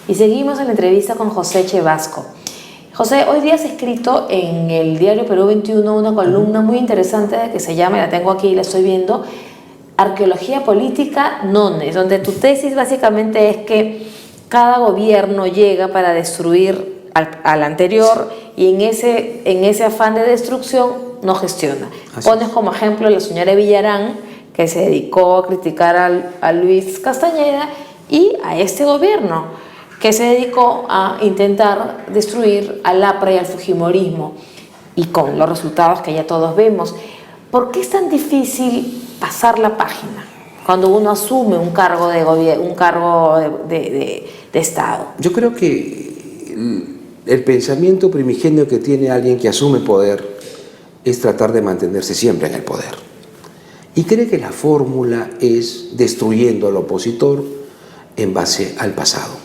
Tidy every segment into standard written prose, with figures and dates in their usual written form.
Y seguimos en la entrevista con José Chevasco. José, hoy día has escrito en el diario Perú 21 una columna muy interesante que se llama, la tengo aquí y la estoy viendo, Arqueología Política Nones, donde tu tesis básicamente es que cada gobierno llega para destruir al anterior y en ese afán de destrucción no gestiona. Pones como ejemplo a la señora Villarán, que se dedicó a criticar a Luis Castañeda, y a este gobierno, que se dedicó a intentar destruir al APRA y al fujimorismo, y con los resultados que ya todos vemos. ¿Por qué es tan difícil pasar la página cuando uno asume un cargo de gobierno, un cargo de Estado? Yo creo que el pensamiento primigenio que tiene alguien que asume poder es tratar de mantenerse siempre en el poder. Y cree que la fórmula es destruyendo al opositor en base al pasado.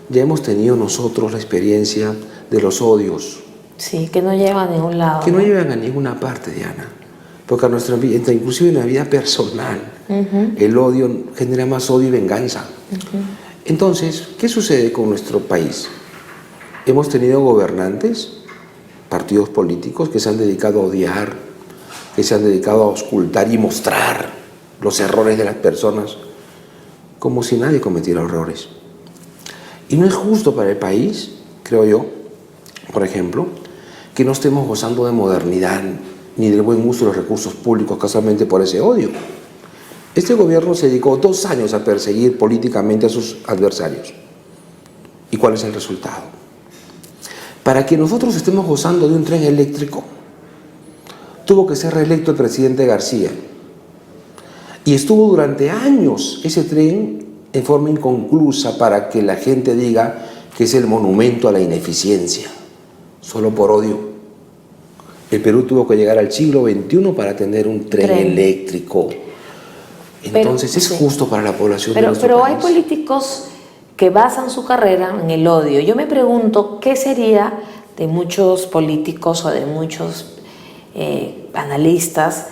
Ya hemos tenido nosotros la experiencia de los odios. Sí, que no llevan a ningún lado. Que no llevan a ninguna parte, Diana. Porque a nuestra vida, inclusive en la vida personal, el odio genera más odio y venganza. Entonces, ¿qué sucede con nuestro país? Hemos tenido gobernantes, partidos políticos que se han dedicado a odiar, que se han dedicado a ocultar y mostrar los errores de las personas, como si nadie cometiera errores. Y no es justo para el país, creo yo, por ejemplo, que no estemos gozando de modernidad ni del buen uso de los recursos públicos casualmente por ese odio. Este gobierno se dedicó 2 años a perseguir políticamente a sus adversarios. ¿Y cuál es el resultado? Para que nosotros estemos gozando de un tren eléctrico, tuvo que ser reelecto el presidente García. Y estuvo durante años ese tren en forma inconclusa para que la gente diga que es el monumento a la ineficiencia, solo por odio. El Perú tuvo que llegar al siglo XXI para tener un tren eléctrico. Entonces pero, es justo para la población de nuestro país. Pero hay políticos que basan su carrera en el odio. Yo me pregunto qué sería de muchos políticos o de muchos analistas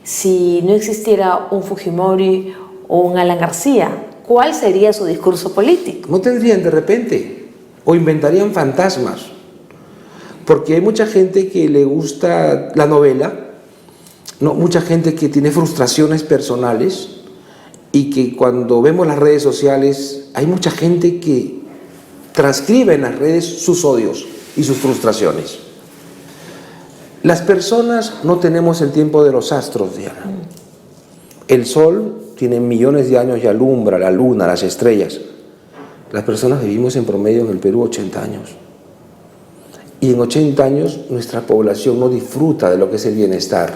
si no existiera un Fujimori o un Alan García. ¿Cuál sería su discurso político? No tendrían de repente, o inventarían fantasmas, porque hay mucha gente que le gusta la novela, no, mucha gente que tiene frustraciones personales y que cuando vemos las redes sociales hay mucha gente que transcribe en las redes sus odios y sus frustraciones. Las personas no tenemos el tiempo de los astros, Diana. El sol tiene millones de años y alumbra, la luna, las estrellas. Las personas vivimos en promedio en el Perú 80 años. Y en 80 años nuestra población no disfruta de lo que es el bienestar,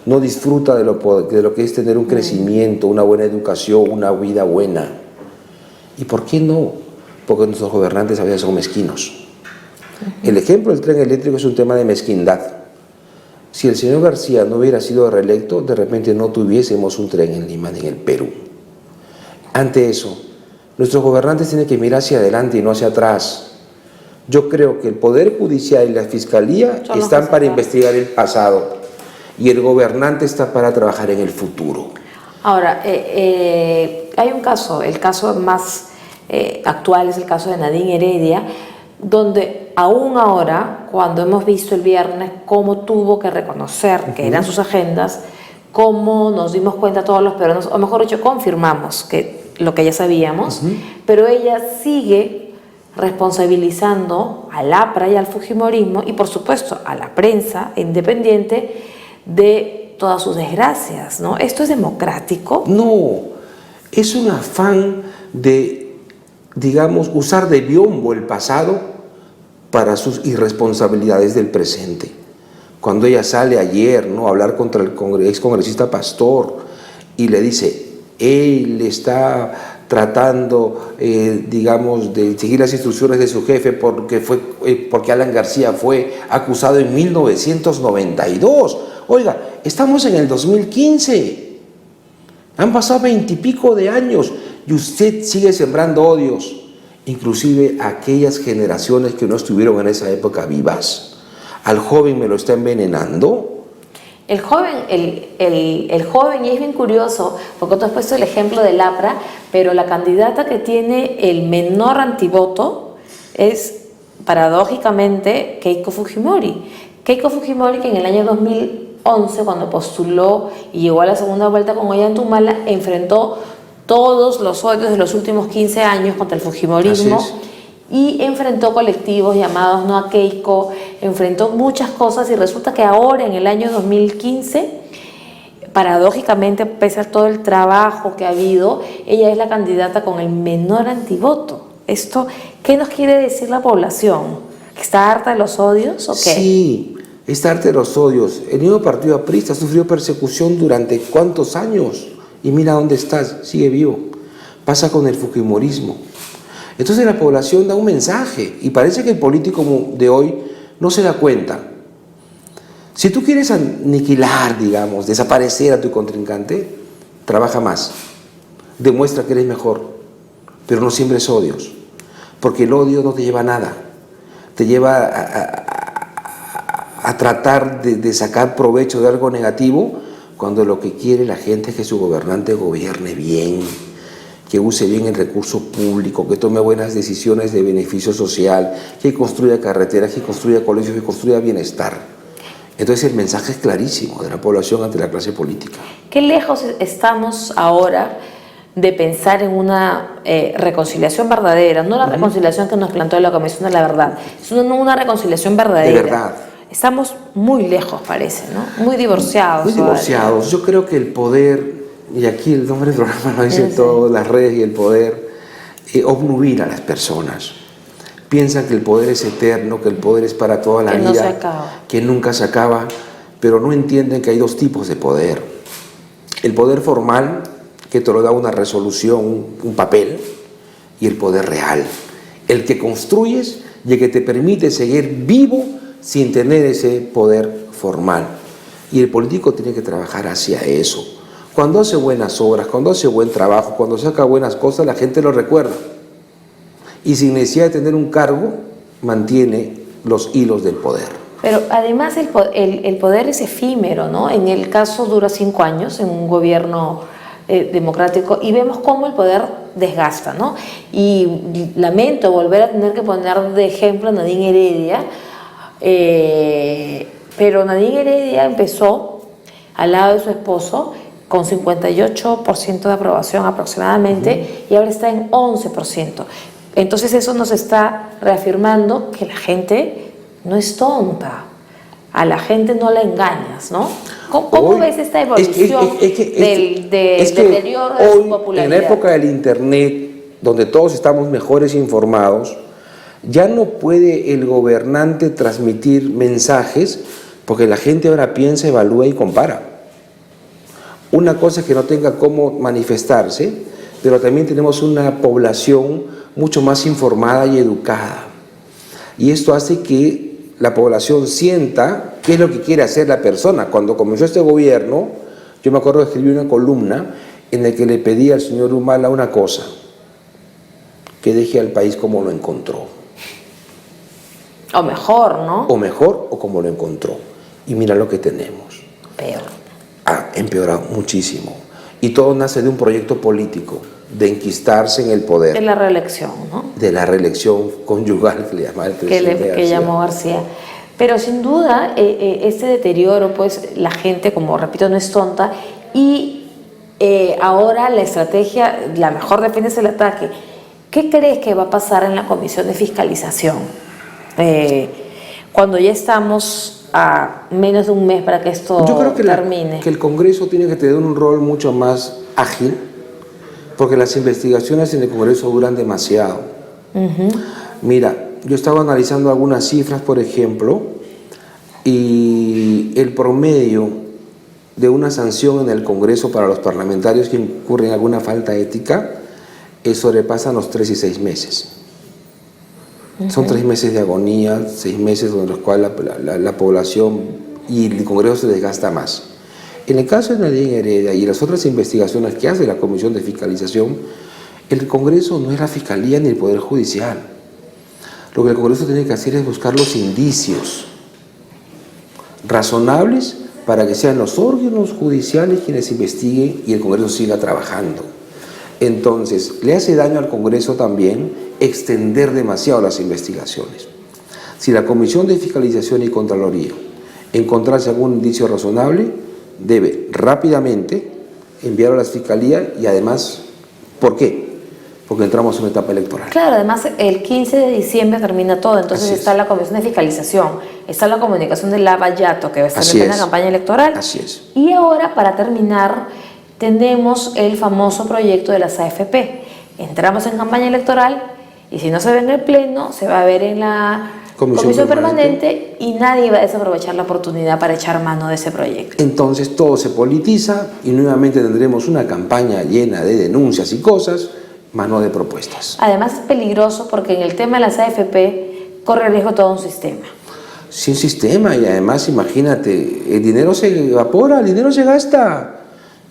no disfruta de lo que es tener un crecimiento, una buena educación, una vida buena. ¿Y por qué no? Porque nuestros gobernantes a veces son mezquinos. El ejemplo del tren eléctrico es un tema de mezquindad. Si el señor García no hubiera sido reelecto, de repente no tuviésemos un tren en Lima ni en el Perú. Ante eso, nuestros gobernantes tienen que mirar hacia adelante y no hacia atrás. Yo creo que el Poder Judicial y la Fiscalía están para investigar el pasado y el gobernante está para trabajar en el futuro. Ahora, hay un caso, el caso más actual es el caso de Nadine Heredia, donde aún ahora, cuando hemos visto el viernes cómo tuvo que reconocer que eran sus agendas, cómo nos dimos cuenta todos los peruanos, o mejor dicho, confirmamos que lo que ya sabíamos, pero ella sigue responsabilizando al APRA y al fujimorismo y por supuesto a la prensa independiente de todas sus desgracias, ¿no? ¿Esto es democrático? No, es un afán de, digamos, usar de biombo el pasado para sus irresponsabilidades del presente. Cuando ella sale ayer, ¿no?, a hablar contra el excongresista Pastor y le dice, él está tratando, digamos, de seguir las instrucciones de su jefe porque Alan García fue acusado en 1992. Oiga, estamos en el 2015. Han pasado 20 y pico de años y usted sigue sembrando odios. Inclusive aquellas generaciones que no estuvieron en esa época vivas. Al joven me lo está envenenando. El joven, el joven, y es bien curioso, porque tú has puesto el ejemplo del APRA, pero la candidata que tiene el menor antivoto es, paradójicamente, Keiko Fujimori. Keiko Fujimori, que en el año 2011, cuando postuló y llegó a la segunda vuelta con Ollantaytamala, enfrentó todos los odios de los últimos 15 años contra el fujimorismo y enfrentó colectivos llamados No a Keiko, enfrentó muchas cosas y resulta que ahora en el año 2015, paradójicamente, pese a todo el trabajo que ha habido, ella es la candidata con el menor antivoto. Esto, ¿qué nos quiere decir la población? ¿Que está harta de los odios o qué? Sí, está harta de los odios. El mismo partido aprista ha sufrido persecución durante ¿cuántos años? Y mira dónde estás, sigue vivo. Pasa con el fujimorismo. Entonces la población da un mensaje y parece que el político de hoy no se da cuenta. Si tú quieres aniquilar, digamos, desaparecer a tu contrincante, trabaja más, demuestra que eres mejor, pero no siembres odios, porque el odio no te lleva a nada, te lleva a tratar de sacar provecho de algo negativo, cuando lo que quiere la gente es que su gobernante gobierne bien, que use bien el recurso público, que tome buenas decisiones de beneficio social, que construya carreteras, que construya colegios, que construya bienestar. Entonces el mensaje es clarísimo de la población ante la clase política. ¿Qué lejos estamos ahora de pensar en una reconciliación verdadera? No la reconciliación que nos planteó la Comisión de la Verdad, sino una reconciliación verdadera. De verdad. Estamos muy lejos, parece, ¿no? Muy divorciados. Muy divorciados. Yo creo que el poder, y aquí el nombre del programa lo dice todo, las redes y el poder, obnubila a las personas. Piensan que el poder es eterno, que el poder es para toda la vida, no se acaba, que nunca se acaba, pero no entienden que hay dos tipos de poder. El poder formal, que te lo da una resolución, un papel, y el poder real, el que construyes y el que te permite seguir vivo sin tener ese poder formal. Y el político tiene que trabajar hacia eso. Cuando hace buenas obras, cuando hace buen trabajo, cuando saca buenas cosas, la gente lo recuerda. Y sin necesidad de tener un cargo, mantiene los hilos del poder. Pero además el poder es efímero, ¿no? En el caso dura 5 años en un gobierno democrático y vemos cómo el poder desgasta, ¿no? Y lamento volver a tener que poner de ejemplo a Nadine Heredia, pero Nadine Heredia empezó al lado de su esposo con 58% de aprobación aproximadamente y ahora está en 11%. Entonces eso nos está reafirmando que la gente no es tonta, a la gente no la engañas, ¿no? ¿Cómo ves esta evolución del deterioro de su popularidad? En la época del internet, donde todos estamos mejores informados, ya no puede el gobernante transmitir mensajes porque la gente ahora piensa, evalúa y compara. Una cosa es que no tenga cómo manifestarse, pero también tenemos una población mucho más informada y educada. Y esto hace que la población sienta qué es lo que quiere hacer la persona. Cuando comenzó este gobierno, yo me acuerdo que escribí una columna en la que le pedí al señor Humala una cosa, que deje al país como lo encontró. O mejor, ¿no? O mejor o como lo encontró. Y mira lo que tenemos. Peor. Ha empeorado muchísimo. Y todo nace de un proyecto político, de enquistarse en el poder. De la reelección, ¿no? De la reelección conyugal que le llamaba el presidente que llamó García. Pero sin duda, este deterioro, pues la gente, como repito, no es tonta. Y ahora la estrategia, la mejor defensa es el ataque. ¿Qué crees que va a pasar en la Comisión de Fiscalización? Cuando ya estamos a menos de un mes para que esto Yo creo que termine. Que el Congreso tiene que tener un rol mucho más ágil, porque las investigaciones en el Congreso duran demasiado. Mira, yo estaba analizando algunas cifras, por ejemplo, y el promedio de una sanción en el Congreso para los parlamentarios que incurren en alguna falta ética sobrepasan los 3 y 6 meses. Son 3 meses de agonía, 6 meses en los cuales la población y el Congreso se desgasta más. En el caso de Nadine Heredia y las otras investigaciones que hace la Comisión de Fiscalización, el Congreso no es la Fiscalía ni el Poder Judicial. Lo que el Congreso tiene que hacer es buscar los indicios razonables para que sean los órganos judiciales quienes investiguen y el Congreso siga trabajando. Entonces, le hace daño al Congreso también extender demasiado las investigaciones. Si la Comisión de Fiscalización y Contraloría encontrase algún indicio razonable, debe rápidamente enviarlo a la Fiscalía y además, ¿por qué? Porque entramos en una etapa electoral. Claro, además el 15 de diciembre termina todo, entonces Así está es. la Comisión de Fiscalización, está la comunicación de Lava Jato, que va a estar Así en la es. campaña electoral. Así es. Y ahora, para terminar, tenemos el famoso proyecto de las AFP. Entramos en campaña electoral y si no se ve en el Pleno, se va a ver en la Comisión Permanente y nadie va a desaprovechar la oportunidad para echar mano de ese proyecto. Entonces todo se politiza y nuevamente tendremos una campaña llena de denuncias y cosas, más no de propuestas. Además es peligroso porque en el tema de las AFP corre riesgo todo un sistema. Sin sistema, y además imagínate, el dinero se evapora, el dinero se gasta.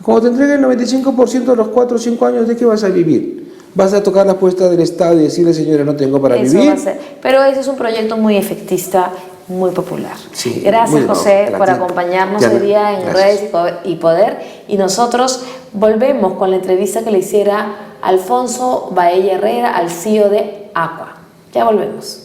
Cuando te entreguen el 95% de los 4 o 5 años, ¿de qué vas a vivir? ¿Vas a tocar la puerta del Estado y decirle, señora, no tengo para Eso vivir? va a ser. Pero ese es un proyecto muy efectista, muy popular. Sí, Gracias, muy José, bueno, por gracias. acompañarnos Ya, hoy día en gracias. Redes y Poder. Y nosotros volvemos con la entrevista que le hiciera Alfonso Baella Herrera al CEO de Aqua. Ya volvemos.